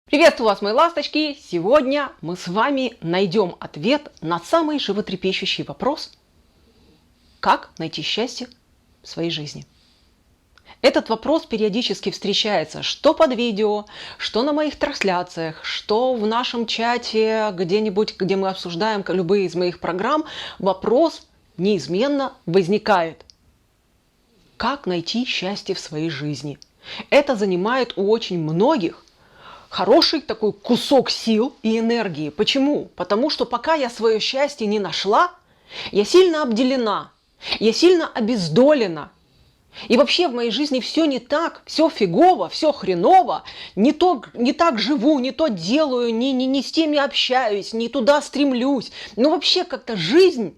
Приветствую вас, мои ласточки! Сегодня мы с вами найдем ответ на самый животрепещущий вопрос: как найти счастье в своей жизни? Этот вопрос периодически встречается что под видео, что на моих трансляциях, что в нашем чате где-нибудь, где мы обсуждаем любые из моих программ. Вопрос неизменно возникает: как найти счастье в своей жизни? Это занимает у очень многих хороший такой кусок сил и энергии. Почему? Потому что пока я свое счастье не нашла, я сильно обделена, я сильно обездолена. И вообще в моей жизни все не так, все фигово, все хреново, не так живу, не то делаю, не с теми общаюсь, не туда стремлюсь. Но вообще как-то жизнь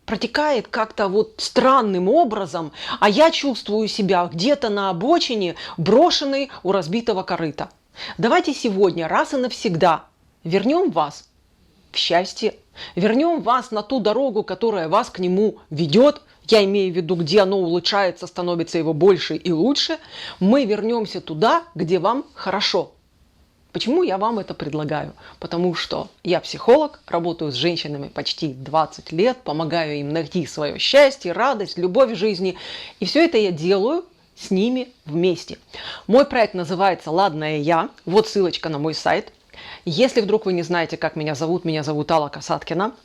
протекает как-то вот странным образом, а я чувствую себя где-то на обочине, брошенной у разбитого корыта. Давайте сегодня раз и навсегда вернем вас в счастье, вернем вас на ту дорогу, которая вас к нему ведет. Я имею в виду, где оно улучшается, становится его больше и лучше. Мы вернемся туда, где вам хорошо. Почему я вам это предлагаю? Потому что я психолог, работаю с женщинами почти 20 лет, помогаю им найти свое счастье, радость, любовь в жизни. И все это я делаю с ними вместе. Мой проект называется «Ладная я». Вот ссылочка на мой сайт. Если вдруг вы не знаете, как меня зовут Алла Касаткина.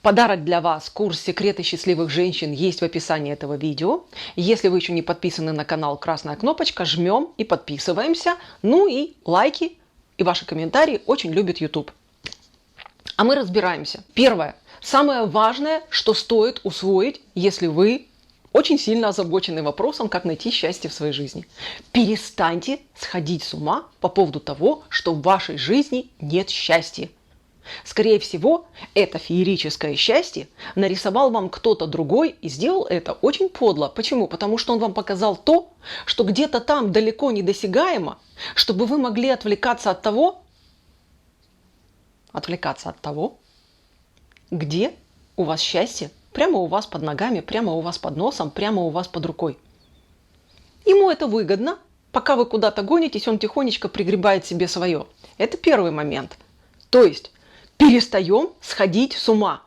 Подарок для вас, курс «Секреты счастливых женщин» есть в описании этого видео. Если вы еще не подписаны на канал, красная кнопочка, жмем и подписываемся. Ну и лайки и ваши комментарии очень любит YouTube. А мы разбираемся. Первое. Самое важное, что стоит усвоить, если вы очень сильно озабочены вопросом, как найти счастье в своей жизни. Перестаньте сходить с ума по поводу того, что в вашей жизни нет счастья. Скорее всего, это феерическое счастье нарисовал вам кто-то другой и сделал это очень подло. Почему? Потому что он вам показал то, что где-то там далеко недосягаемо, чтобы вы могли отвлекаться от того, где у вас счастье, прямо у вас под ногами, прямо у вас под носом, прямо у вас под рукой. Ему это выгодно. Пока вы куда-то гонитесь, он тихонечко пригребает себе свое. Это первый момент. То есть перестаем сходить с ума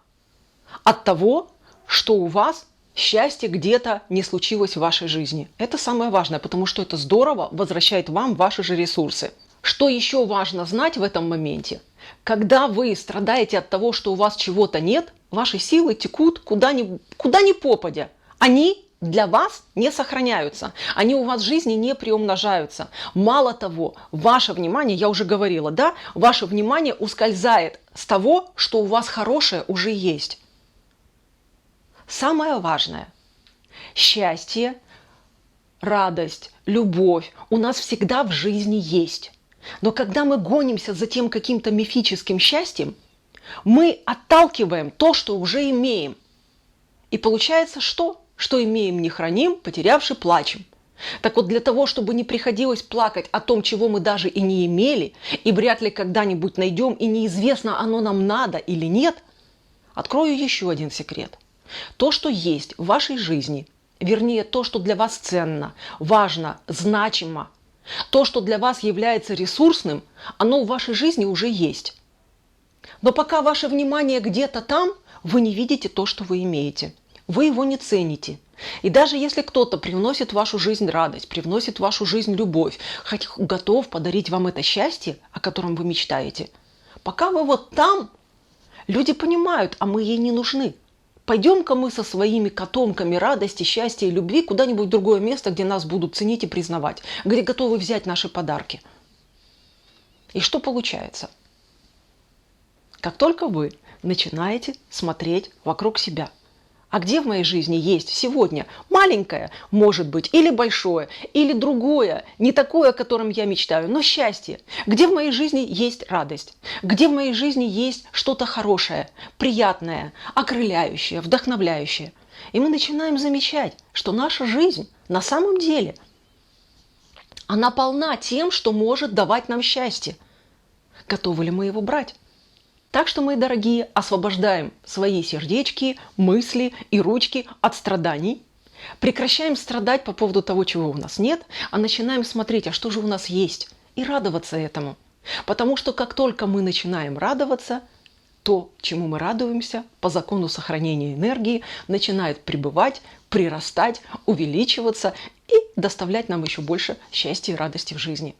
от того, что у вас счастье где-то не случилось в вашей жизни. Это самое важное, потому что это здорово возвращает вам ваши же ресурсы. Что еще важно знать в этом моменте? Когда вы страдаете от того, что у вас чего-то нет, ваши силы текут куда ни попадя. Они для вас не сохраняются. Они у вас в жизни не приумножаются. Мало того, ваше внимание, я уже говорила, да, ваше внимание ускользает с того, что у вас хорошее уже есть. Самое важное – счастье, радость, любовь у нас всегда в жизни есть. Но когда мы гонимся за тем каким-то мифическим счастьем, мы отталкиваем то, что уже имеем. И получается что? Что имеем, не храним, потерявши плачем. Так вот, для того, чтобы не приходилось плакать о том, чего мы даже и не имели, и вряд ли когда-нибудь найдем, и неизвестно, оно нам надо или нет, открою еще один секрет. То, что есть в вашей жизни, вернее, то, что для вас ценно, важно, значимо, то, что для вас является ресурсным, оно в вашей жизни уже есть. Но пока ваше внимание где-то там, вы не видите то, что вы имеете. Вы его не цените. И даже если кто-то привносит в вашу жизнь радость, привносит в вашу жизнь любовь, хоть готов подарить вам это счастье, о котором вы мечтаете, пока вы вот там, люди понимают, а мы ей не нужны. Пойдем-ка мы со своими котомками радости, счастья и любви куда-нибудь в другое место, где нас будут ценить и признавать, где готовы взять наши подарки. И что получается? Как только вы начинаете смотреть вокруг себя, а где в моей жизни есть сегодня маленькое, может быть, или большое, или другое, не такое, о котором я мечтаю, но счастье? Где в моей жизни есть радость? Где в моей жизни есть что-то хорошее, приятное, окрыляющее, вдохновляющее? И мы начинаем замечать, что наша жизнь на самом деле, она полна тем, что может давать нам счастье. Готовы ли мы его брать? Так что, мои дорогие, освобождаем свои сердечки, мысли и ручки от страданий. Прекращаем страдать по поводу того, чего у нас нет, а начинаем смотреть, а что же у нас есть, и радоваться этому. Потому что как только мы начинаем радоваться, то, чему мы радуемся, по закону сохранения энергии, начинает пребывать, прирастать, увеличиваться и доставлять нам еще больше счастья и радости в жизни.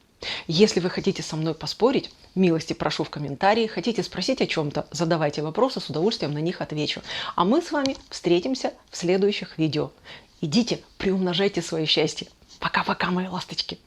Если вы хотите со мной поспорить, милости прошу в комментарии. Хотите спросить о чем-то, задавайте вопросы, с удовольствием на них отвечу. А мы с вами встретимся в следующих видео. Идите, приумножайте свое счастье. Пока-пока, мои ласточки.